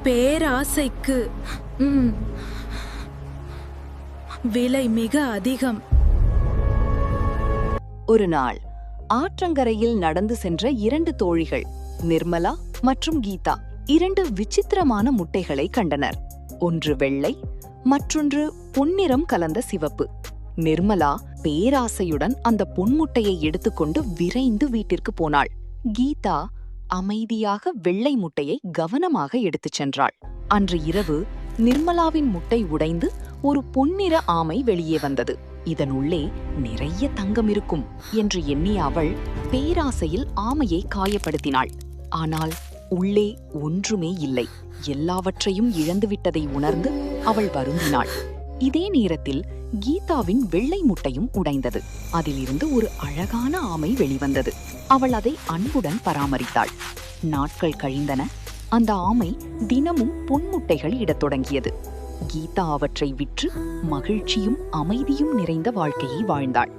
பேராசைக்கு ம், விலை மிக அதிகம். ஒரு நாள் ஆற்றங்கரையில் நடந்து சென்ற 2 தோழிகள், நிர்மலா மற்றும் கீதா, 2 விசித்திரமான முட்டைகளை கண்டனர். ஒன்று வெள்ளை, மற்றொன்று பொன்னிறம் கலந்த சிவப்பு. நிர்மலா பேராசையுடன் அந்த பொன்முட்டையை எடுத்துக்கொண்டு விரைந்து வீட்டிற்கு போனாள். கீதா அமைதியாக வெள்ளை முட்டையை கவனமாக எடுத்துச் சென்றாள். அன்று இரவு நிர்மலாவின் முட்டை உடைந்து ஒரு பொன்னிற ஆமை வெளியே வந்தது. இதனுள்ளே நிறைய தங்கம் இருக்கும் என்று எண்ணிய அவள் பேராசையில் ஆமையை காயப்படுத்தினாள். ஆனால் உள்ளே ஒன்றுமே இல்லை. எல்லாவற்றையும் இழந்துவிட்டதை உணர்ந்து அவள் வருந்தினாள். இதே நேரத்தில் கீதாவின் வெள்ளை முட்டையும் உடைந்தது. அதிலிருந்து ஒரு அழகான ஆமை வெளிவந்தது. அவள் அதை அன்புடன் பராமரித்தாள். நாட்கள் கழிந்தன. அந்த ஆமை தினமும் பொன்முட்டைகள் இடத் தொடங்கியது. கீதா அவற்றை விற்று மகிழ்ச்சியும் அமைதியும் நிறைந்த வாழ்க்கையை வாழ்ந்தாள்.